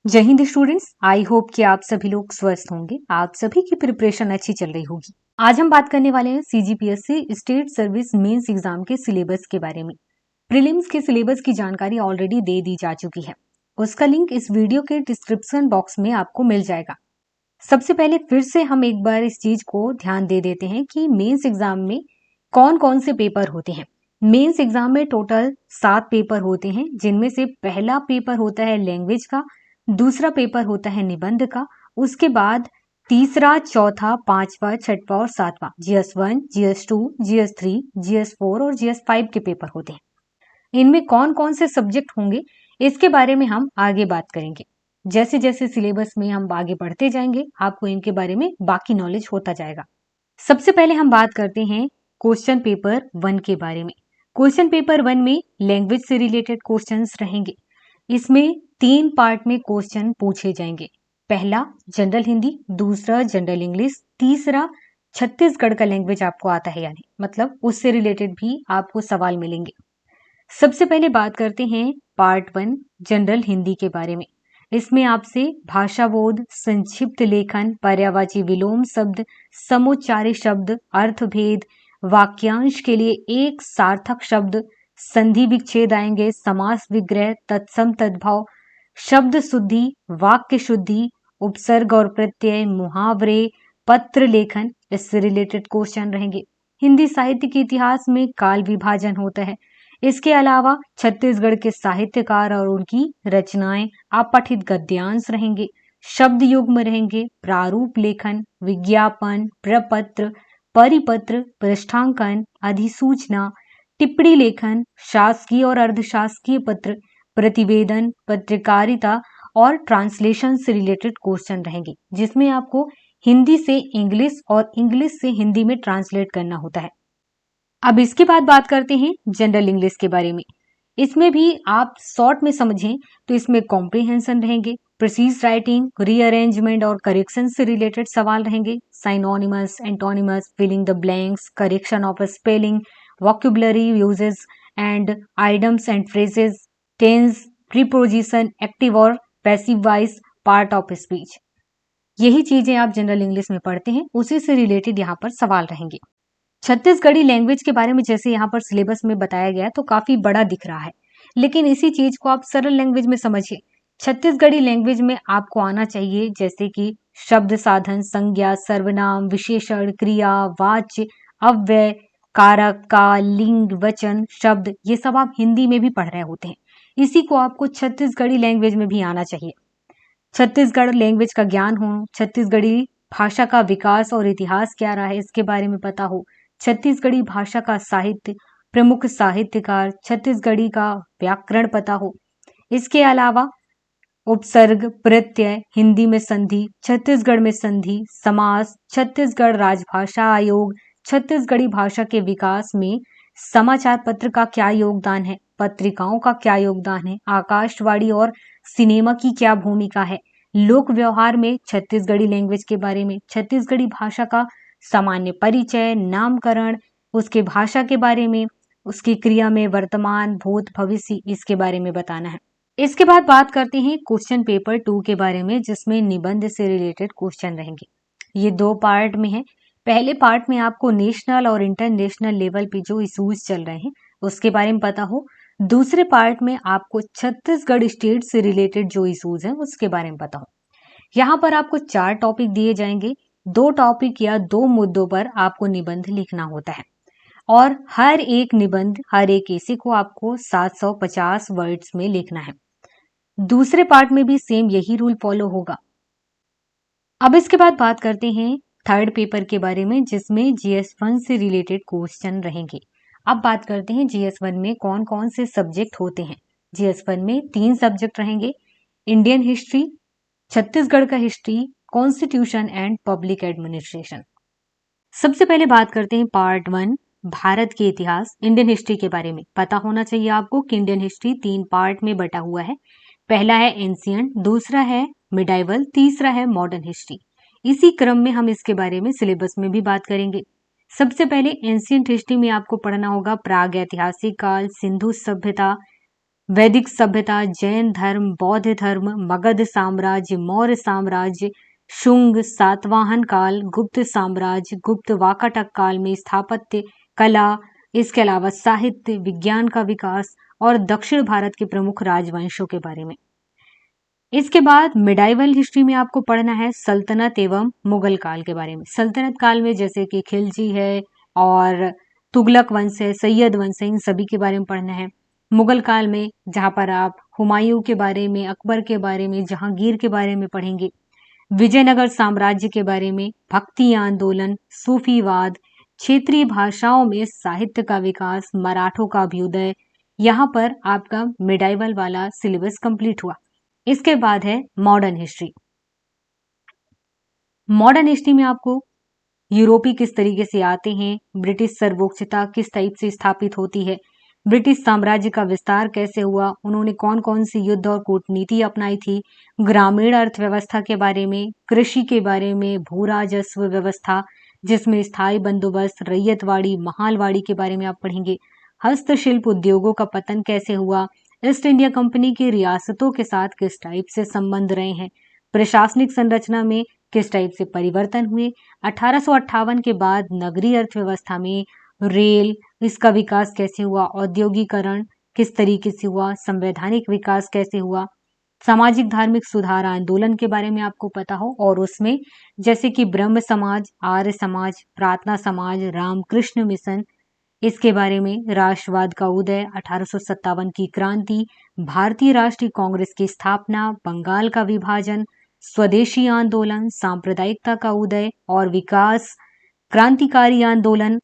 जय Hind students, I hope कि आप सभी लोग स्वस्थ होंगे। आप सभी की प्रिपरेशन अच्छी चल रही होगी। आज हम बात करने वाले हैं CGPSC state service mains exam के सिलेबस के बारे में। प्रीलिम्स के सिलेबस की जानकारी ऑलरेडी दे दी जा चुकी है। उसका लिंक इस वीडियो के डिस्क्रिप्शन बॉक्स में आपको मिल जाएगा। सबसे पहले फिर से हम एक बार इस चीज को ध्यान दे देते हैं कि मेंस एग्जाम में कौन कौन से पेपर होते हैं। मेंस एग्जाम में टोटल 7 पेपर होते हैं, जिनमें से पहला पेपर होता है लैंग्वेज का, दूसरा पेपर होता है निबंध का, उसके बाद तीसरा, चौथा, पांचवा, छठवां और सातवां GS1, GS2, GS3, GS4 और GS5 के पेपर होते हैं। इनमें कौन कौन से सब्जेक्ट होंगे इसके बारे में हम आगे बात करेंगे। जैसे जैसे सिलेबस में हम आगे बढ़ते जाएंगे, आपको इनके बारे में बाकी नॉलेज होता जाएगा। सबसे पहले हम बात करते हैं क्वेश्चन पेपर 1 के बारे में। क्वेश्चन पेपर 1 में लैंग्वेज से रिलेटेड क्वेश्चंस रहेंगे। इसमें 3 पार्ट में क्वेश्चन पूछे जाएंगे। पहला जनरल हिंदी, दूसरा जनरल इंग्लिश, तीसरा छत्तीसगढ़ का लैंग्वेज आपको आता है या नहीं, मतलब उससे रिलेटेड भी आपको सवाल मिलेंगे। सबसे पहले बात करते हैं पार्ट 1 जनरल हिंदी के बारे में। इसमें आपसे भाषा बोध, संक्षिप्त लेखन, पर्यायवाची विलोम शब्द, समुच्चारी शब्द, अर्थभेद, वाक्यांश के लिए एक सार्थक शब्द, संधि विच्छेद आएंगे, समास विग्रह, तत्सम तद्भव, शब्द शुद्धि, वाक्य शुद्धि, उपसर्ग और प्रत्यय, मुहावरे, पत्र लेखन, इससे रिलेटेड क्वेश्चन रहेंगे। हिंदी साहित्य के इतिहास में काल विभाजन होता है। इसके अलावा छत्तीसगढ़ के साहित्यकार और उनकी रचनाएं, अपठित गद्यांश रहेंगे, शब्द युग्म रहेंगे, प्रारूप लेखन, विज्ञापन, प्रपत्र, परिपत्र, पृष्ठांकन, अधिसूचना, टिप्पणी लेखन, शासकीय और अर्धशासकीय पत्र, प्रतिवेदन, पत्रकारिता और ट्रांसलेशन से रिलेटेड क्वेश्चन रहेंगे, जिसमें आपको हिंदी से इंग्लिश और इंग्लिश से हिंदी में ट्रांसलेट करना होता है। अब इसके बाद बात करते हैं जनरल इंग्लिश के बारे में। इसमें भी आप शॉर्ट में समझें तो इसमें कॉम्प्रिहेंशन रहेंगे, प्रिसीज राइटिंग, रीअरेंजमेंट और करेक्शन से रिलेटेड सवाल रहेंगे, synonyms, antonyms, filling the blanks, correction of spelling, vocabulary usages and idioms and phrases, tense, preposition, active और passive voice, part of speech. यही चीजें आप जनरल इंग्लिश में पढ़ते हैं, उसी से रिलेटेड यहाँ पर सवाल रहेंगे। छत्तीसगढ़ी लैंग्वेज के बारे में जैसे यहाँ पर सिलेबस में बताया गया तो काफी बड़ा दिख रहा है, लेकिन इसी चीज को आप सरल लैंग्वेज में समझिए। छत्तीसगढ़ी लैंग्वेज में आपको आना चाहिए जैसे कि शब्द साधन, संज्ञा, सर्वनाम, विशेषण, क्रिया, वाच्य, अव्यय, कारक, काल, लिंग, वचन, शब्द, ये सब आप हिंदी में भी पढ़ रहे होते हैं। इसी को आपको छत्तीसगढ़ी लैंग्वेज में भी आना चाहिए। छत्तीसगढ़ लैंग्वेज का ज्ञान हो, छत्तीसगढ़ी भाषा का विकास और इतिहास क्या रहा है इसके बारे में पता हो, छत्तीसगढ़ी भाषा का साहित्य, प्रमुख साहित्यकार, छत्तीसगढ़ी का व्याकरण पता हो। इसके अलावा उपसर्ग, प्रत्यय, हिंदी में संधि, छत्तीसगढ़ में संधि, समास, छत्तीसगढ़ राजभाषा आयोग, छत्तीसगढ़ी भाषा के विकास में समाचार पत्र का क्या योगदान है, पत्रिकाओं का क्या योगदान है, आकाशवाणी और सिनेमा की क्या भूमिका है, लोक व्यवहार में छत्तीसगढ़ी लैंग्वेज के बारे में, छत्तीसगढ़ी भाषा का सामान्य परिचय, नामकरण, उसके भाषा के बारे में, उसकी क्रिया में वर्तमान, भूत, भविष्य, इसके बारे में बताना है। इसके बाद बात करते हैं क्वेश्चन पेपर 2 के बारे में, जिसमें निबंध से रिलेटेड क्वेश्चन रहेंगे। ये 2 पार्ट में है। पहले पार्ट में आपको नेशनल और इंटरनेशनल लेवल पे जो इशूज चल रहे हैं उसके बारे में पता हो। दूसरे पार्ट में आपको छत्तीसगढ़ स्टेट से रिलेटेड जो इशूज हैं उसके बारे में पता हो। यहाँ पर आपको 4 टॉपिक दिए जाएंगे। 2 टॉपिक या 2 मुद्दों पर आपको निबंध लिखना होता है और हर एक निबंध, हर एक ऐसे को आपको 750 वर्ड्स में लिखना है। दूसरे पार्ट में भी सेम यही रूल फॉलो होगा। अब इसके बाद बात करते हैं थर्ड पेपर के बारे में, जिसमें GS1 से रिलेटेड क्वेश्चन रहेंगे। अब बात करते हैं GS1 में कौन कौन से सब्जेक्ट होते हैं। GS1 में 3 सब्जेक्ट रहेंगे, इंडियन हिस्ट्री, छत्तीसगढ़ का history, constitution and public administration. सबसे पहले बात करते हैं पार्ट 1 भारत के इतिहास, इंडियन हिस्ट्री के बारे में पता होना चाहिए आपको कि इंडियन हिस्ट्री 3 पार्ट में बटा हुआ है। पहला है एंशिएंट, दूसरा है मिडाइवल, तीसरा है मॉडर्न हिस्ट्री। इसी क्रम में हम इसके बारे में सिलेबस में भी बात करेंगे। सबसे पहले एंशिएंट हिस्ट्री में आपको पढ़ना होगा प्राग ऐतिहासिक काल, सिंधु सभ्यता, वैदिक सभ्यता, जैन धर्म, बौद्ध धर्म, मगध साम्राज्य, मौर्य साम्राज्य, शुंग, सातवाहन काल, गुप्त साम्राज्य, गुप्त वाकाटक काल में स्थापत्य कला, इसके अलावा साहित्य, विज्ञान का विकास और दक्षिण भारत के प्रमुख राजवंशों के बारे में। इसके बाद मिडाइवल हिस्ट्री में आपको पढ़ना है सल्तनत एवं मुगल काल के बारे में। सल्तनत काल में जैसे कि खिलजी है और तुगलक वंश है, सैयद वंश है, इन सभी के बारे में पढ़ना है। मुगल काल में जहां पर आप हुमायूं के बारे में, अकबर के बारे में, जहांगीर के बारे में पढ़ेंगे। विजयनगर साम्राज्य के बारे में, भक्ति आंदोलन, सूफीवाद, क्षेत्रीय भाषाओं में साहित्य का विकास, मराठों का अभ्युदय। यहाँ पर आपका मिडाइवल वाला सिलेबस कंप्लीट हुआ। इसके बाद है मॉडर्न हिस्ट्री। मॉडर्न हिस्ट्री में आपको यूरोपी किस तरीके से आते हैं, ब्रिटिश सर्वोच्चता किस टाइप से स्थापित होती है, ब्रिटिश साम्राज्य का विस्तार कैसे हुआ, उन्होंने कौन कौन सी युद्ध और कूटनीति अपनाई थी, ग्रामीण अर्थव्यवस्था के बारे में, कृषि के बारे में, भू राजस्व व्यवस्था जिसमें स्थायी बंदोबस्त, रैयतवाड़ी, महालवाड़ी के बारे में आप पढ़ेंगे। हस्तशिल्प उद्योगों का पतन कैसे हुआ, ईस्ट इंडिया कंपनी की रियासतों के साथ किस टाइप से संबंध रहे हैं, प्रशासनिक संरचना में किस टाइप से परिवर्तन हुए, 1858 के बाद नगरीय अर्थव्यवस्था में रेल, इसका विकास कैसे हुआ, औद्योगिकरण किस तरीके से हुआ, संवैधानिक विकास कैसे हुआ, सामाजिक धार्मिक सुधार आंदोलन के बारे में आपको पता हो और उसमें जैसे कि ब्रह्म समाज, आर्य समाज, प्रार्थना समाज, रामकृष्ण मिशन, इसके बारे में राष्ट्रवाद का उदय, 1857 की क्रांति, भारतीय राष्ट्रीय कांग्रेस की स्थापना, बंगाल का विभाजन, स्वदेशी आंदोलन, सांप्रदायिकता का उदय और विकास, क्रांतिकारी आंदोलन,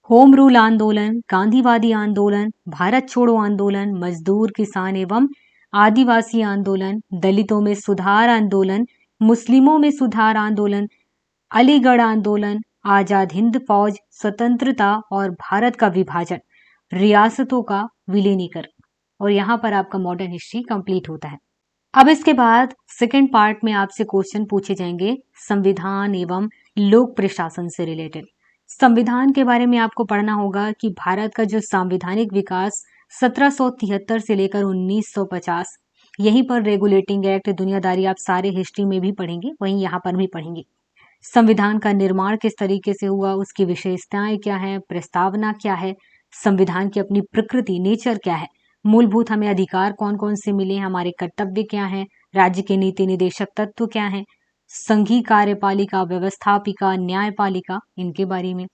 होम रूल आंदोलन, गांधीवादी आंदोलन, भारत छोड़ो आंदोलन, मजदूर, किसान एवं आदिवासी आंदोलन, दलितों में सुधार आंदोलन, मुस्लिमों में सुधार आंदोलन, अलीगढ़ आंदोलन, आजाद हिंद फौज, स्वतंत्रता और भारत का विभाजन, रियासतों का विलीनीकरण। और यहाँ पर आपका मॉडर्न हिस्ट्री कंप्लीट होता है। अब इसके बाद सेकंड पार्ट में आपसे क्वेश्चन पूछे जाएंगे संविधान एवं लोक प्रशासन से रिलेटेड। संविधान के बारे में आपको पढ़ना होगा कि भारत का जो संवैधानिक विकास 1773 से लेकर 1950, यहीं पर रेगुलेटिंग एक्ट, दुनियादारी आप सारे हिस्ट्री में भी पढ़ेंगे, वहीं यहाँ पर भी पढ़ेंगे। संविधान का निर्माण किस तरीके से हुआ, उसकी विशेषताएं क्या है, प्रस्तावना क्या है, संविधान की अपनी प्रकृति, नेचर क्या है, मूलभूत हमें अधिकार कौन कौन से मिले, हमारे कर्तव्य क्या हैं, राज्य के नीति निदेशक तत्व क्या हैं, संघीय कार्यपालिका, व्यवस्थापिका, न्यायपालिका, इनके बारे में।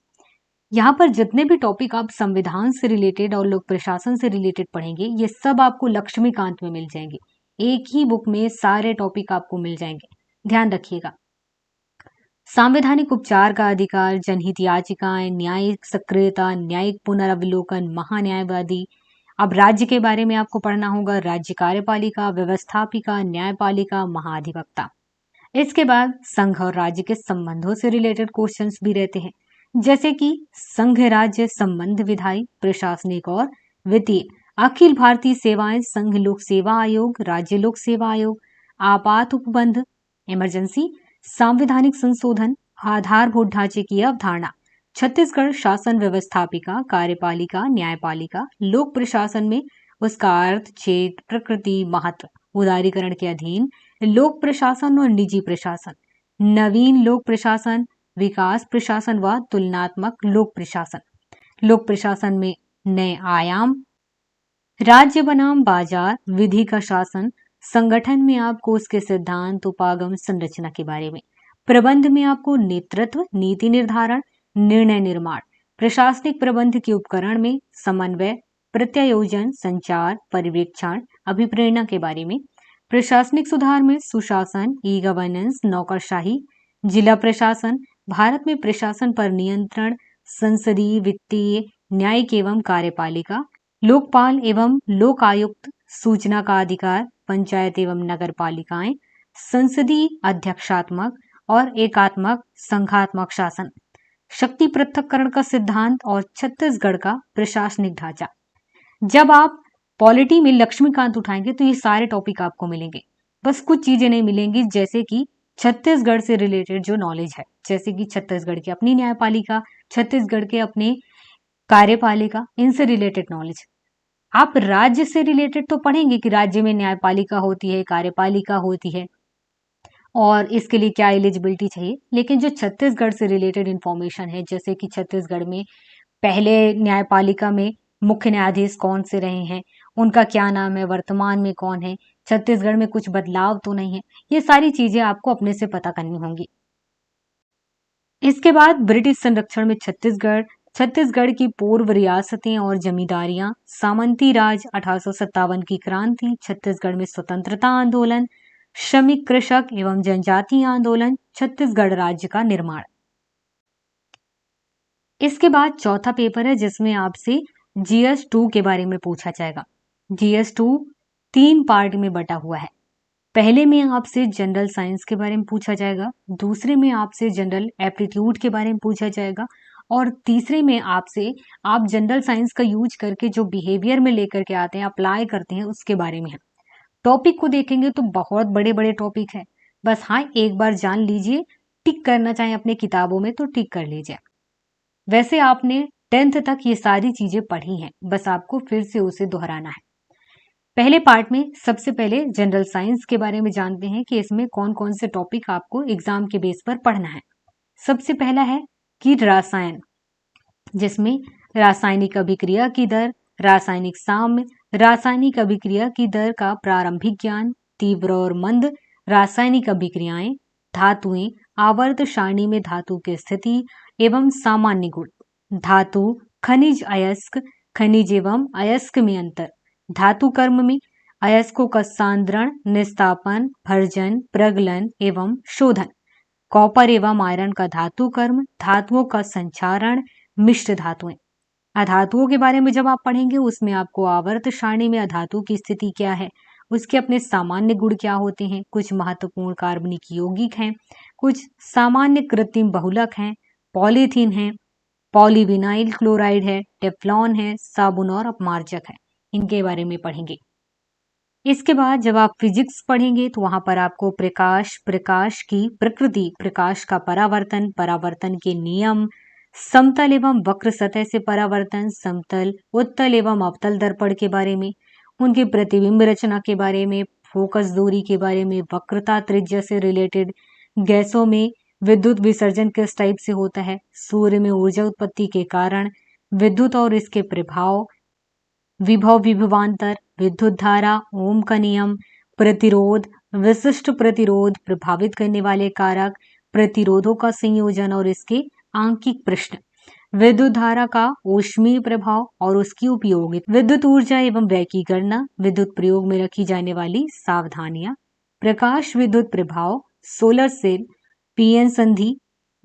यहाँ पर जितने भी टॉपिक आप संविधान से रिलेटेड और लोक प्रशासन से रिलेटेड पढ़ेंगे, ये सब आपको लक्ष्मीकांत में मिल जाएंगे। एक ही बुक में सारे टॉपिक आपको मिल जाएंगे, ध्यान रखिएगा। संवैधानिक उपचार का अधिकार, जनहित याचिकाएं, न्यायिक सक्रियता, न्यायिक पुनर्वलोकन, महान्यायवादी। अब राज्य के बारे में आपको पढ़ना होगा, राज्य कार्यपालिका, व्यवस्थापिका, न्यायपालिका, महाधिवक्ता। इसके बाद संघ और राज्य के संबंधों से रिलेटेड क्वेश्चंस भी रहते हैं, जैसे कि संघ राज्य संबंध विधायी, प्रशासनिक और वित्तीय, अखिल भारतीय सेवाएं, संघ लोक सेवा आयोग, राज्य लोक सेवा आयोग, आपात उपबंध, इमरजेंसी, संवैधानिक संशोधन, आधारभूत ढांचे की अवधारणा, छत्तीसगढ़ शासन व्यवस्थापिका, कार्यपालिका, न्यायपालिका, लोक प्रशासन में उसका अर्थ, क्षेत्र, प्रकृति, महत्व, उदारीकरण के अधीन, लोक प्रशासन और निजी प्रशासन, नवीन लोक प्रशासन, विकास प्रशासन व तुलनात्मक लोक प्रशासन, लोक प्रशासन में नए आयाम, राज्य बनाम बाजार, विधि का शासन, संगठन में आपको उसके सिद्धांत, उपागम, संरचना के बारे में, प्रबंध में आपको नेतृत्व, नीति निर्धारण, निर्णय निर्माण, प्रशासनिक प्रबंध के उपकरण में समन्वय, प्रत्यायोजन, संचार, पर्यवेक्षण, अभिप्रेरणा के बारे में, प्रशासनिक सुधार में सुशासन, ई गवर्नेंस, नौकरशाही, जिला प्रशासन, भारत में प्रशासन पर नियंत्रण, संसदीय, वित्तीय, न्यायिक एवं कार्यपालिका, लोकपाल एवं लोक आयुक्त, सूचना का अधिकार, पंचायत एवं नगर पालिकाएं, संसदीय, अध्यक्षात्मक और एकात्मक, संघात्मक शासन, शक्ति पृथक्करण का सिद्धांत और छत्तीसगढ़ का प्रशासनिक ढांचा। जब आप पॉलिटी में लक्ष्मीकांत उठाएंगे तो ये सारे टॉपिक आपको मिलेंगे, बस कुछ चीजें नहीं मिलेंगी, जैसे कि छत्तीसगढ़ से रिलेटेड जो नॉलेज है, जैसे कि छत्तीसगढ़ की अपनी न्यायपालिका, छत्तीसगढ़ के अपने कार्यपालिका, इनसे रिलेटेड नॉलेज। आप राज्य से रिलेटेड तो पढ़ेंगे कि राज्य में न्यायपालिका होती है, कार्यपालिका होती है और इसके लिए क्या एलिजिबिलिटी चाहिए, लेकिन जो छत्तीसगढ़ से रिलेटेड इंफॉर्मेशन है, जैसे कि छत्तीसगढ़ में पहले न्यायपालिका में मुख्य न्यायाधीश कौन से रहे हैं, उनका क्या नाम है, वर्तमान में कौन है, छत्तीसगढ़ में कुछ बदलाव तो नहीं है, ये सारी चीजें आपको अपने से पता करनी होंगी। इसके बाद ब्रिटिश संरक्षण में छत्तीसगढ़, छत्तीसगढ़ की पूर्व रियासतें और जमींदारियां, सामंती राज, 1857 की क्रांति, छत्तीसगढ़ में स्वतंत्रता आंदोलन, श्रमिक कृषक एवं जनजातीय आंदोलन, छत्तीसगढ़ राज्य का निर्माण। इसके बाद चौथा पेपर है जिसमें आपसे GS2 के बारे में पूछा जाएगा। GS2 3 पार्ट में बटा हुआ है। पहले में आपसे जनरल साइंस के बारे में पूछा जाएगा, दूसरे में आपसे जनरल एप्टीट्यूड के बारे में पूछा जाएगा और तीसरे में आपसे आप जनरल साइंस का यूज करके जो बिहेवियर में लेकर के आते हैं, अप्लाई करते हैं, उसके बारे में है। टॉपिक को देखेंगे तो बहुत बड़े बड़े टॉपिक है, बस हाँ एक बार जान लीजिए, टिक करना चाहें अपने किताबों में तो टिक कर लीजिए। वैसे आपने 10th तक ये सारी चीजें पढ़ी हैं, बस आपको फिर से उसे दोहराना है। पहले पार्ट में सबसे पहले जनरल साइंस के बारे में जानते हैं कि इसमें कौन कौन से टॉपिक आपको एग्जाम के बेस पर पढ़ना है। सबसे पहला है कि रसायन, जिसमें रासायनिक अभिक्रिया की दर, रासायनिक साम्य, रासायनिक अभिक्रिया की दर का प्रारंभिक ज्ञान, तीव्र और मंद रासायनिक अभिक्रियाएं, धातुएं, आवर्त सारणी में धातु की स्थिति एवं सामान्य गुण, धातु, खनिज अयस्क, खनिज एवं अयस्क में अंतर, धातु कर्म में अयस्कों का सांद्रण, निस्तापन, भर्जन, प्रगलन एवं शोधन, कॉपर एवं आयरन का धातु कर्म, धातुओं का संचारण, मिश्र धातुएं। अधातुओं के बारे में जब आप पढ़ेंगे उसमें आपको आवर्त सारणी में अधातु की स्थिति क्या है, उसके अपने सामान्य गुण क्या होते हैं, कुछ महत्वपूर्ण कार्बनिक यौगिक हैं, कुछ सामान्य कृत्रिम बहुलक हैं, पॉलीथीन है, पॉलीविनाइल क्लोराइड है, टेफ्लॉन है, साबुन और अपमार्जक है, इनके बारे में पढ़ेंगे। इसके बाद जब आप फिजिक्स पढ़ेंगे तो वहां पर आपको प्रकाश, प्रकाश की प्रकृति, प्रकाश का परावर्तन, परावर्तन के नियम, समतल एवं वक्र सतह से परावर्तन, समतल, उत्तल एवं अवतल दर्पण के बारे में, उनकी प्रतिबिंब रचना के बारे में, फोकस दूरी के बारे में, वक्रता त्रिज्या से रिलेटेड, गैसों में विद्युत विसर्जन किस टाइप से होता है, सूर्य में ऊर्जा उत्पत्ति के कारण, विद्युत और इसके प्रभाव, विभव विभवांतर, विद्युत धारा, ओम का नियम, प्रतिरोध, विशिष्ट प्रतिरोध, प्रभावित करने वाले कारक, प्रतिरोधों का संयोजन और इसके आंकिक प्रश्न, विद्युत धारा का ऊष्मीय प्रभाव और उसकी उपयोगिता, विद्युत ऊर्जा एवं व्यय की गणना, विद्युत प्रयोग में रखी जाने वाली सावधानियां, प्रकाश विद्युत प्रभाव, सोलर सेल, पीएन संधि,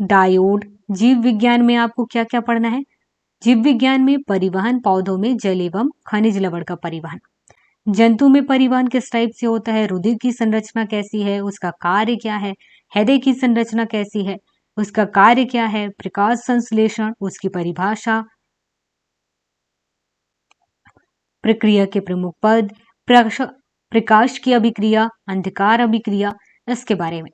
डायोड। जीव विज्ञान में आपको क्या क्या पढ़ना है, जीव विज्ञान में परिवहन, पौधों में जल एवं खनिज लवण का परिवहन, जंतु में परिवहन किस टाइप से होता है, रुधिर की संरचना कैसी है, उसका कार्य क्या है, हृदय की संरचना कैसी है, उसका कार्य क्या है, प्रकाश संश्लेषण, उसकी परिभाषा, प्रक्रिया के प्रमुख पद, प्रकाश की अभिक्रिया, अंधकार अभिक्रिया, इसके बारे में।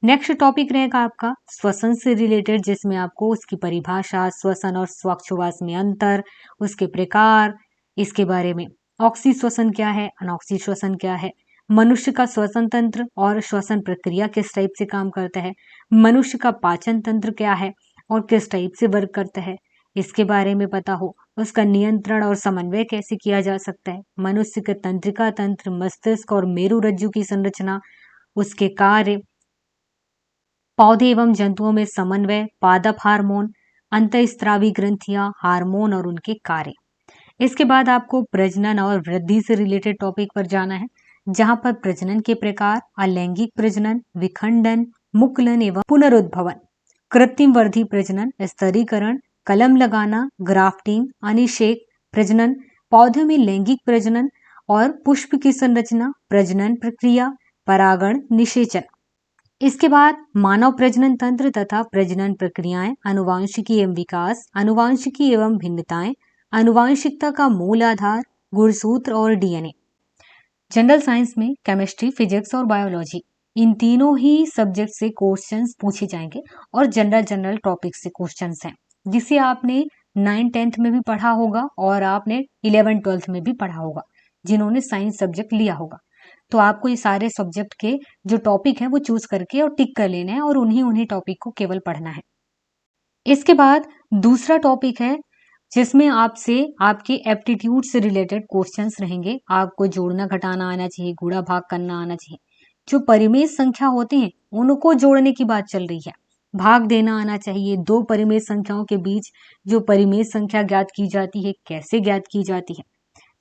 नेक्स्ट टॉपिक रहेगा आपका श्वसन से रिलेटेड, जिसमें आपको उसकी परिभाषा, श्वसन और श्वासोच्छ्वास में अंतर, उसके प्रकार, इसके बारे में, ऑक्सी श्वसन क्या है, अनॉक्सी श्वसन क्या है, मनुष्य का श्वसन तंत्र और श्वसन प्रक्रिया किस टाइप से काम करता है, मनुष्य का पाचन तंत्र क्या है और किस टाइप से वर्क करता है, इसके बारे में पता हो, उसका नियंत्रण और समन्वय कैसे किया जा सकता है, मनुष्य के तंत्रिका तंत्र, मस्तिष्क और मेरुरज्जु की संरचना, उसके कार्य, पौधे एवं जंतुओं में समन्वय, पादप हार्मोन, अंतःस्रावी ग्रंथियां, हार्मोन और उनके कार्य। इसके बाद आपको प्रजनन और वृद्धि से रिलेटेड टॉपिक पर जाना है, जहां पर प्रजनन के प्रकार, अलैंगिक प्रजनन, विखंडन, मुकुलन एवं पुनरुद्भवन, कृत्रिम वर्धी प्रजनन, स्तरीकरण, कलम लगाना, ग्राफ्टिंग, अनिषेक प्रजनन, पौधे में लैंगिक प्रजनन और पुष्प की संरचना, प्रजनन प्रक्रिया, परागण, निषेचन। इसके बाद मानव प्रजनन तंत्र तथा प्रजनन प्रक्रियाएं, आनुवांशिकी एवं विकास, आनुवांशिकी एवं भिन्नताएं, आनुवांशिकता का मूल आधार, गुणसूत्र और डीएनए। जनरल साइंस में केमिस्ट्री, फिजिक्स और बायोलॉजी, इन तीनों ही सब्जेक्ट से क्वेश्चंस पूछे जाएंगे और जनरल टॉपिक से क्वेश्चंस हैं, जिसे आपने 9 10th में भी पढ़ा होगा और आपने 11 12th में भी पढ़ा होगा, जिन्होंने साइंस सब्जेक्ट लिया होगा। तो आपको ये सारे सब्जेक्ट के जो टॉपिक हैं वो चूज करके और टिक कर लेना है और उन्हीं टॉपिक को केवल पढ़ना है। इसके बाद दूसरा टॉपिक है जिसमें आपसे आपके एप्टीट्यूड से रिलेटेड क्वेश्चंस रहेंगे। आपको जोड़ना घटाना आना चाहिए, गुणा भाग करना आना चाहिए। जो परिमेय संख्या होती हैं उनको जोड़ने की बात चल रही है। भाग देना आना चाहिए। दो परिमेय संख्याओं के बीच जो परिमेय संख्या ज्ञात की जाती है, कैसे ज्ञात की जाती है,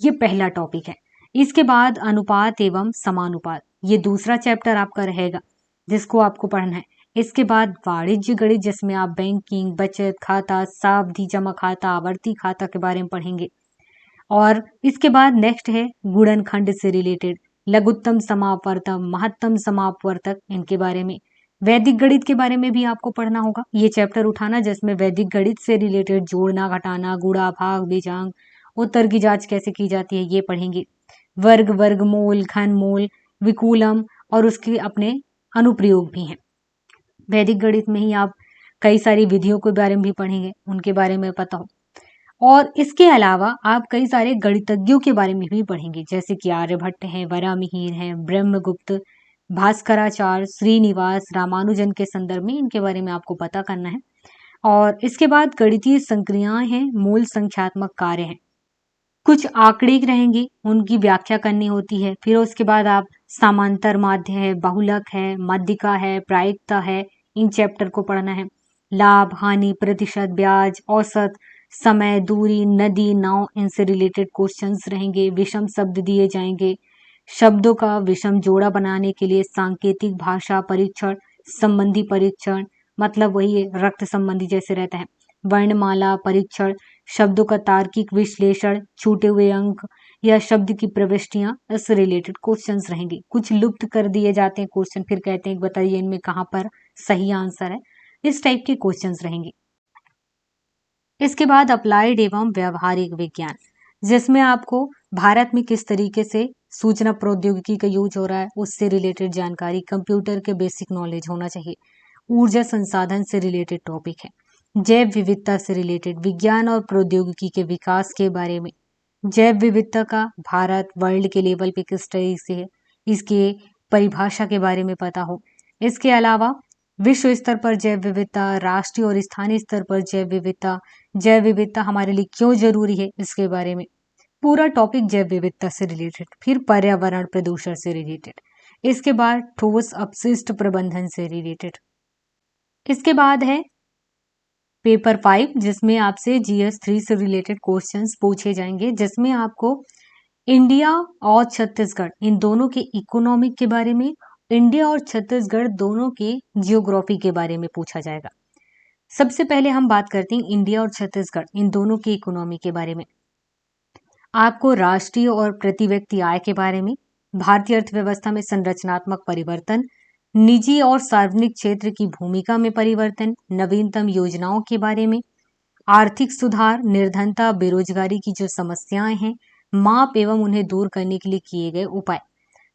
ये पहला टॉपिक है। इसके बाद अनुपात एवं समानुपात, ये दूसरा चैप्टर आपका रहेगा जिसको आपको पढ़ना है। इसके बाद वाणिज्य गणित, जिसमें आप बैंकिंग, बचत खाता, सावधि जमा खाता, आवर्ती खाता के बारे में पढ़ेंगे। और इसके बाद नेक्स्ट है गुणनखंड से रिलेटेड, लघुत्तम समापवर्तक, महत्तम समापवर्तक, इनके बारे में। वैदिक गणित के बारे में भी आपको पढ़ना होगा। ये चैप्टर उठाना जिसमें वैदिक गणित से रिलेटेड जोड़ना घटाना, गुणा भाग, बीजांग, उत्तर की जांच कैसे की जाती है, ये पढ़ेंगे। वर्ग, वर्गमूल, घनमूल, विकूलम और उसके अपने अनुप्रयोग भी हैं। वैदिक गणित में ही आप कई सारी विधियों के बारे में भी पढ़ेंगे, उनके बारे में पता हो। और इसके अलावा आप कई सारे गणितज्ञों के बारे में भी पढ़ेंगे, जैसे कि आर्यभट्ट हैं, वराहमिहिर हैं, ब्रह्मगुप्त, भास्कराचार्य, श्रीनिवास, रामानुजन के संदर्भ में इनके बारे में आपको पता करना है। और इसके बाद गणितीय संक्रियाएं हैं, मूल संख्यात्मक कार्य हैं, कुछ आंकड़े रहेंगे, उनकी व्याख्या करनी होती है। फिर उसके बाद आप समांतर माध्य है, बहुलक है, मध्यिका है, प्रायिकता है, इन चैप्टर को पढ़ना है। लाभ, हानि, प्रतिशत, ब्याज, औसत, समय, दूरी, नदी, नाव, इनसे रिलेटेड क्वेश्चंस रहेंगे। विषम शब्द दिए जाएंगे। शब्दों का विषम जोड़ा बनाने के लिए सांकेतिक भाषा परीक्षण, संबंधी परीक्षण, मतलब वही रक्त संबंधी जैसे रहता है। वर्णमाला परीक्षण, शब्दों का तार्किक विश्लेषण, छूटे हुए अंक या शब्द की प्रविष्टियां, इससे रिलेटेड क्वेश्चंस रहेंगे। कुछ लुप्त कर दिए जाते हैं क्वेश्चन, फिर कहते हैं बताइए इनमें कहाँ पर सही आंसर है, इस टाइप के क्वेश्चंस रहेंगे। इसके बाद अप्लाइड एवं व्यवहारिक विज्ञान, जिसमें आपको भारत में किस तरीके से सूचना प्रौद्योगिकी का यूज हो रहा है उससे रिलेटेड जानकारी, कंप्यूटर के बेसिक नॉलेज होना चाहिए। ऊर्जा संसाधन से रिलेटेड टॉपिक है। जैव विविधता से रिलेटेड, विज्ञान और प्रौद्योगिकी के विकास के बारे में, जैव विविधता का भारत वर्ल्ड के लेवल पे किस तरह से है, इसके परिभाषा के बारे में पता हो। इसके अलावा विश्व स्तर पर जैव विविधता, राष्ट्रीय और स्थानीय स्तर पर जैव विविधता हमारे लिए क्यों जरूरी है, इसके बारे में पूरा टॉपिक जैव विविधता से रिलेटेड। फिर पर्यावरण प्रदूषण से रिलेटेड। इसके बाद ठोस अपशिष्ट प्रबंधन से रिलेटेड। इसके बाद है पेपर 5, जिसमें आपसे GS3 से रिलेटेड क्वेश्चंस पूछे जाएंगे, जिसमें आपको इंडिया और छत्तीसगढ़ इन दोनों के इकोनॉमिक के बारे में, इंडिया और छत्तीसगढ़ दोनों के जियोग्राफी के बारे में पूछा जाएगा। सबसे पहले हम बात करते हैं इंडिया और छत्तीसगढ़ इन दोनों की इकोनॉमी के बारे में। आपको राष्ट्रीय और प्रति व्यक्ति आय के बारे में, भारतीय अर्थव्यवस्था में संरचनात्मक परिवर्तन, निजी और सार्वजनिक क्षेत्र की भूमिका में परिवर्तन, नवीनतम योजनाओं के बारे में, आर्थिक सुधार, निर्धनता, बेरोजगारी की जो समस्याएं हैं, माप एवं उन्हें दूर करने के लिए किए गए उपाय,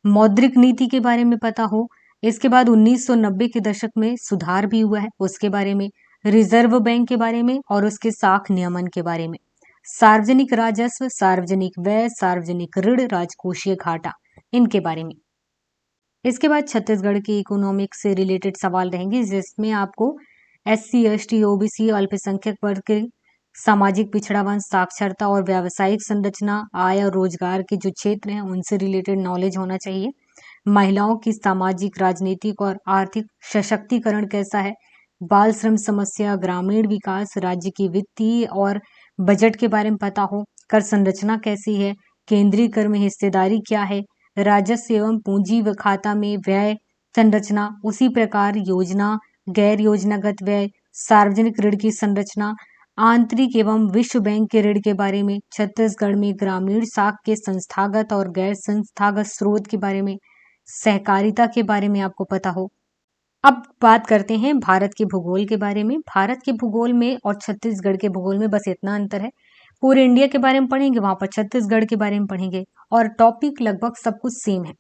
मौद्रिक नीति के बारे में पता हो। इसके बाद 1990 के दशक में सुधार भी हुआ है, उसके बारे में, रिजर्व बैंक के बारे में और उसके साख नियमन के बारे में, सार्वजनिक राजस्व, सार्वजनिक व्यय, सार्वजनिक ऋण, राजकोषीय घाटा, इनके बारे में। इसके बाद छत्तीसगढ़ की इकोनॉमिक से रिलेटेड सवाल रहेंगे, जिसमें आपको SC ST OBC अल्पसंख्यक वर्ग के सामाजिक पिछड़ा वर्ग, साक्षरता और व्यावसायिक संरचना, आय और रोजगार के जो क्षेत्र हैं उनसे रिलेटेड नॉलेज होना चाहिए। महिलाओं की सामाजिक, राजनीतिक और आर्थिक सशक्तिकरण कैसा है, बाल श्रम समस्या, ग्रामीण विकास, राज्य की वित्तीय और बजट के बारे में पता हो, कर संरचना कैसी है, केंद्रीय कर में हिस्सेदारी क्या है, राजस्व एवं पूंजी व खाता में व्यय संरचना, उसी प्रकार योजना, गैर योजनागत व्यय, सार्वजनिक ऋण की संरचना, आंतरिक एवं विश्व बैंक के ऋण के बारे में, छत्तीसगढ़ में ग्रामीण साख के संस्थागत और गैर संस्थागत स्रोत के बारे में, सहकारिता के बारे में आपको पता हो। अब बात करते हैं भारत के भूगोल के बारे में। भारत के भूगोल में और छत्तीसगढ़ के भूगोल में बस इतना अंतर है, पूरे इंडिया के बारे में पढ़ेंगे, वहां पर छत्तीसगढ़ के बारे में पढ़ेंगे और टॉपिक लगभग सब कुछ सेम है।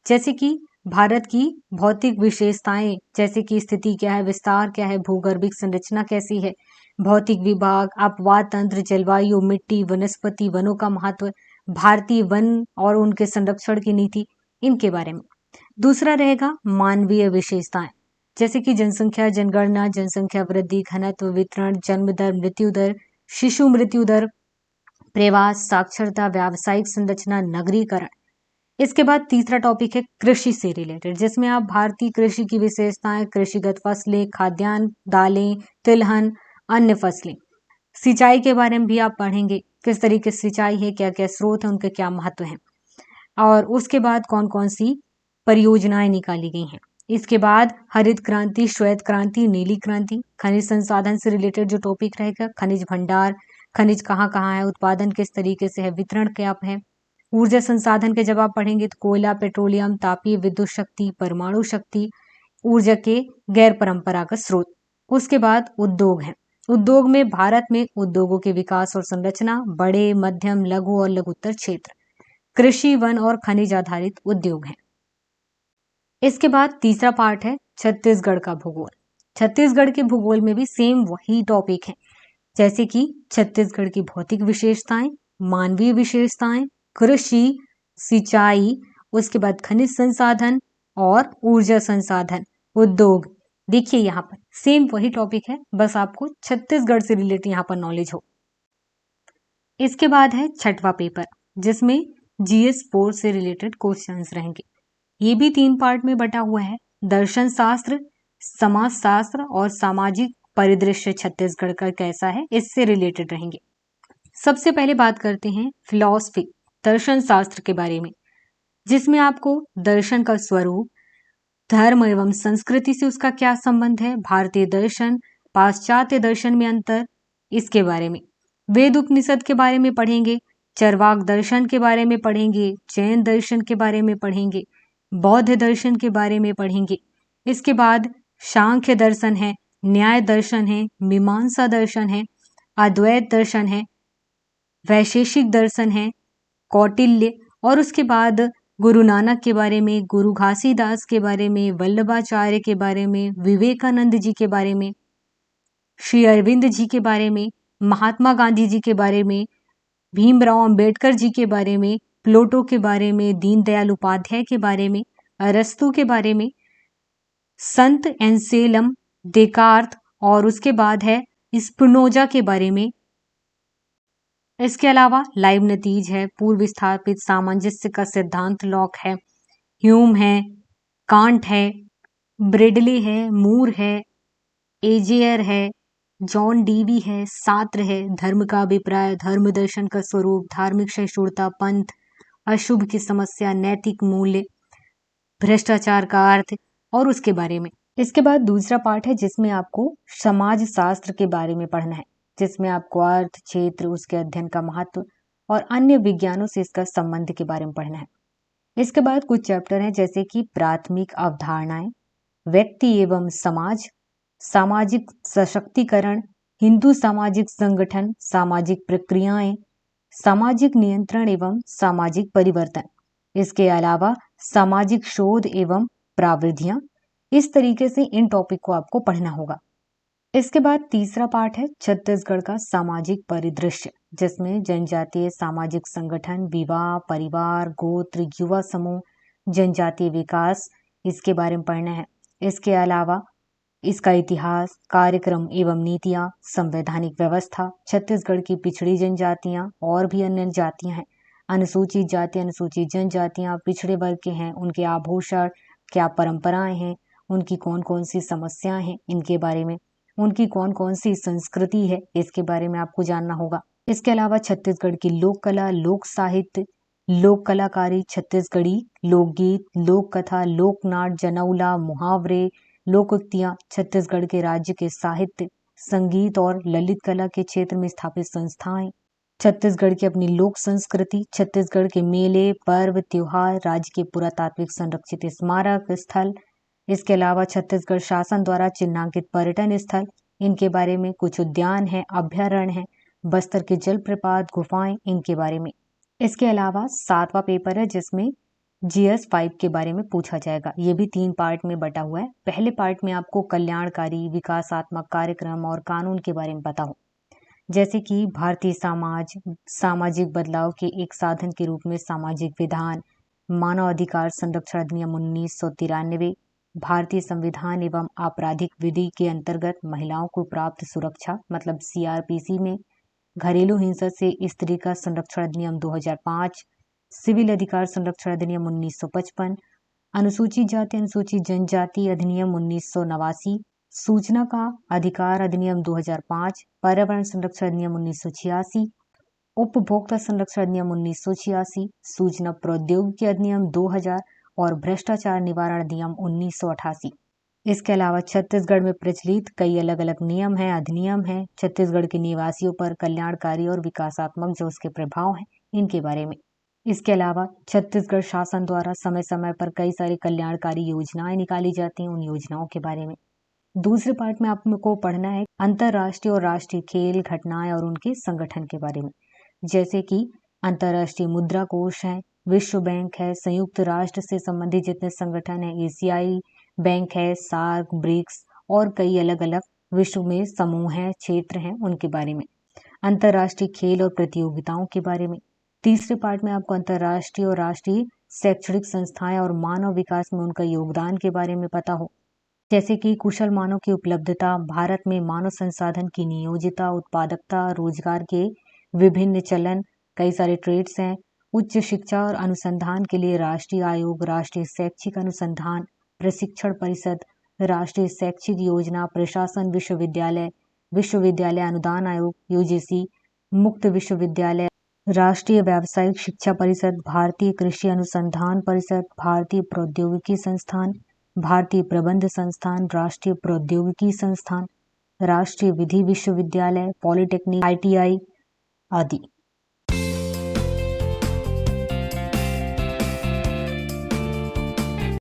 जैसे कि भारत की भौतिक विशेषताएं, जैसे कि स्थिति क्या है, विस्तार क्या है, भूगर्भिक संरचना कैसी है, भौतिक विभाग, अपवाद तंत्र, जलवायु, मिट्टी, वनस्पति, वनों का महत्व, भारतीय वन और उनके संरक्षण की नीति, इनके बारे में। दूसरा रहेगा मानवीय विशेषताएं, जैसे कि जनसंख्या, जनगणना, जनसंख्या वृद्धि, घनत्व, वितरण, जन्म दर, मृत्यु दर, शिशु मृत्यु दर, प्रवास, साक्षरता, व्यावसायिक संरचना, नगरीकरण। इसके बाद तीसरा टॉपिक है कृषि से रिलेटेड, जिसमें आप भारतीय कृषि की विशेषताएं, कृषिगत फसलें, खाद्यान्न, दालें, तिलहन, अन्य फसलें, सिंचाई के बारे में भी आप पढ़ेंगे, किस तरीके से सिंचाई है, क्या क्या स्रोत है, उनके क्या महत्व है, और उसके बाद कौन कौन सी परियोजनाएं निकाली गई हैं। इसके बाद हरित क्रांति, श्वेत क्रांति, नीली क्रांति, खनिज संसाधन से रिलेटेड जो टॉपिक रहेगा, खनिज भंडार, खनिज कहाँ कहाँ है, उत्पादन किस तरीके से है, वितरण क्या है। ऊर्जा संसाधन के जब आप पढ़ेंगे तो कोयला, पेट्रोलियम, तापीय विद्युत शक्ति, परमाणु शक्ति, ऊर्जा के गैर परंपरागत स्रोत। उसके बाद उद्योग है, उद्योग में भारत में उद्योगों के विकास और संरचना, बड़े, मध्यम, लघु और लघुत्तर क्षेत्र, कृषि, वन और खनिज आधारित उद्योग हैं। इसके बाद तीसरा पार्ट है छत्तीसगढ़ का भूगोल। छत्तीसगढ़ के भूगोल में भी सेम वही टॉपिक है, जैसे कि छत्तीसगढ़ की भौतिक विशेषताएं, मानवीय विशेषताएं, कृषि, सिंचाई, उसके बाद खनिज संसाधन और ऊर्जा संसाधन, उद्योग। देखिए यहाँ पर सेम वही टॉपिक है, बस आपको छत्तीसगढ़ से रिलेटेड यहाँ पर नॉलेज हो। इसके बाद है छठवां पेपर, जिसमें GS 4 से रिलेटेड क्वेश्चंस रहेंगे। ये भी 3 पार्ट में बटा हुआ है, दर्शन शास्त्र, समाज शास्त्र और सामाजिक परिदृश्य छत्तीसगढ़ का कैसा है, इससे रिलेटेड रहेंगे। सबसे पहले बात करते हैं फिलॉसफी, दर्शन शास्त्र के बारे में, जिसमें आपको दर्शन का स्वरूप, धर्म एवं संस्कृति से उसका क्या संबंध है, भारतीय दर्शन, पाश्चात्य दर्शन में अंतर, इसके बारे में। वेद उपनिषद के बारे में पढ़ेंगे, चरवाक दर्शन के बारे में पढ़ेंगे, जैन दर्शन के बारे में पढ़ेंगे, बौद्ध दर्शन के बारे में पढ़ेंगे। इसके बाद सांख्य दर्शन है, न्याय दर्शन है, मीमांसा दर्शन है, अद्वैत दर्शन है, वैशेषिक दर्शन है, कौटिल्य, और उसके बाद गुरु नानक के बारे में, गुरु घासीदास के बारे में, वल्लभाचार्य के बारे में, विवेकानंद जी के बारे में, श्री अरविंद जी के बारे में, महात्मा गांधी जी के बारे में, भीमराव अंबेडकर जी के बारे में, प्लेटो के बारे में, दीनदयाल उपाध्याय के बारे में, अरस्तु के बारे में, संत एंसेलम, देकार्त, और उसके बाद है स्पिनोजा के बारे में। इसके अलावा लाइबनिज है, पूर्व स्थापित सामंजस्य का सिद्धांत लॉक है, ह्यूम है, कांट है, ब्रेडले है, मूर है, एजेयर है, जॉन डीवी है, सात्र है, धर्म का अभिप्राय, धर्म दर्शन का स्वरूप, धार्मिक सहिष्णुता, पंथ, अशुभ की समस्या, नैतिक मूल्य, भ्रष्टाचार का अर्थ, और उसके बारे में। इसके बाद दूसरा पार्ट है, जिसमें आपको समाज शास्त्र के बारे में पढ़ना है, जिसमें आपको अर्थ, क्षेत्र, उसके अध्ययन का महत्व और अन्य विज्ञानों से इसका संबंध के बारे में पढ़ना है। इसके बाद कुछ चैप्टर हैं, जैसे कि प्राथमिक अवधारणाएं, व्यक्ति एवं समाज, सामाजिक सशक्तिकरण, हिंदू सामाजिक संगठन, सामाजिक प्रक्रियाएं, सामाजिक नियंत्रण एवं सामाजिक परिवर्तन। इसके अलावा सामाजिक शोध एवं प्रवृत्तियां। इस तरीके से इन टॉपिक को आपको पढ़ना होगा। इसके बाद तीसरा पार्ट है छत्तीसगढ़ का सामाजिक परिदृश्य, जिसमें जनजातीय सामाजिक संगठन, विवाह, परिवार, गोत्र, युवा समूह, जनजातीय विकास, इसके बारे में पढ़ना है। इसके अलावा इसका इतिहास, कार्यक्रम एवं नीतियां, संवैधानिक व्यवस्था, छत्तीसगढ़ की पिछड़ी जनजातियां और भी अन्य जातियां हैं, अनुसूचित जाति, अनुसूचित जनजातियां, पिछड़े वर्ग के हैं, उनके आभूषण, क्या परंपराएं हैं, उनकी कौन कौन सी समस्याएं हैं, इनके बारे में, उनकी कौन कौन सी संस्कृति है, इसके बारे में आपको जानना होगा। इसके अलावा छत्तीसगढ़ की लोक कला, लोक साहित्य, लोक कलाकारी, छत्तीसगढ़ी लोकगीत, लोक कथा, लोकनाट, जनौला, मुहावरे, लोकोक्तियां, छत्तीसगढ़ के राज्य के साहित्य, संगीत और ललित कला के क्षेत्र में स्थापित संस्थाएं, छत्तीसगढ़ की अपनी लोक संस्कृति, छत्तीसगढ़ के मेले, पर्व, त्योहार, राज्य के पुरातात्विक संरक्षित स्मारक स्थल। इसके अलावा छत्तीसगढ़ शासन द्वारा चिन्हांकित पर्यटन स्थल, इनके बारे में, कुछ उद्यान है, अभ्यारण्य है, बस्तर के जलप्रपात, गुफाएं, इनके बारे में। इसके अलावा 7वां पेपर है, जिसमें GS5 के बारे में पूछा जाएगा। ये भी 3 पार्ट में बटा हुआ है। पहले पार्ट में आपको कल्याणकारी, विकासात्मक कार्यक्रम और कानून के बारे में पता हो, जैसे कि भारतीय समाज सामाजिक बदलाव के एक साधन के रूप में सामाजिक विधान, मानव अधिकार संरक्षण अधिनियम 1993, भारतीय संविधान एवं आपराधिक विधि के अंतर्गत महिलाओं को प्राप्त सुरक्षा मतलब CRPC में, घरेलू हिंसा से स्त्री का संरक्षण अधिनियम 2005, सिविल अधिकार संरक्षण अधिनियम 1955, अनुसूचित जाति अनुसूचित जनजाति अधिनियम 1989, सूचना का अधिकार अधिनियम 2005, पर्यावरण संरक्षण अधिनियम 1986, उपभोक्ता संरक्षण अधिनियम 1986, सूचना प्रौद्योगिकी अधिनियम 2000 और भ्रष्टाचार निवारण अधिनियम 1988। इसके अलावा छत्तीसगढ़ में प्रचलित कई अलग अलग नियम हैं, अधिनियम हैं, छत्तीसगढ़ के निवासियों पर कल्याणकारी और विकासात्मक जो उसके प्रभाव हैं इनके बारे में। इसके अलावा छत्तीसगढ़ शासन द्वारा समय समय पर कई सारी कल्याणकारी योजनाएं निकाली जाती हैं, उन योजनाओं के बारे में। दूसरे पार्ट में आपको पढ़ना है अंतर्राष्ट्रीय और राष्ट्रीय खेल घटनाएं और उनके संगठन के बारे में, जैसे कि अंतर्राष्ट्रीय मुद्रा कोष है, विश्व बैंक है, संयुक्त राष्ट्र से संबंधित जितने संगठन है, एशियाई बैंक है, सार्क, ब्रिक्स और कई अलग अलग विश्व में समूह हैं, क्षेत्र हैं, उनके बारे में। अंतर्राष्ट्रीय खेल और प्रतियोगिताओं के बारे में। तीसरे पार्ट में आपको अंतर्राष्ट्रीय और राष्ट्रीय शैक्षणिक संस्थाएं और मानव विकास में उनका योगदान के बारे में पता हो, जैसे कि कुशल मानव की उपलब्धता, भारत में मानव संसाधन की नियोजिता, उत्पादकता, रोजगार के विभिन्न चलन, कई सारे ट्रेड्स हैं, उच्च शिक्षा और अनुसंधान के लिए राष्ट्रीय आयोग, राष्ट्रीय शैक्षिक अनुसंधान प्रशिक्षण परिषद, राष्ट्रीय शैक्षिक योजना प्रशासन, विश्वविद्यालय, विश्वविद्यालय अनुदान आयोग UGC, मुक्त विश्वविद्यालय, राष्ट्रीय व्यावसायिक शिक्षा परिषद, भारतीय कृषि अनुसंधान परिषद, भारतीय प्रौद्योगिकी संस्थान, भारतीय प्रबंध संस्थान, राष्ट्रीय प्रौद्योगिकी संस्थान, राष्ट्रीय विधि विश्वविद्यालय, पॉलिटेक्निक, ITI आदि।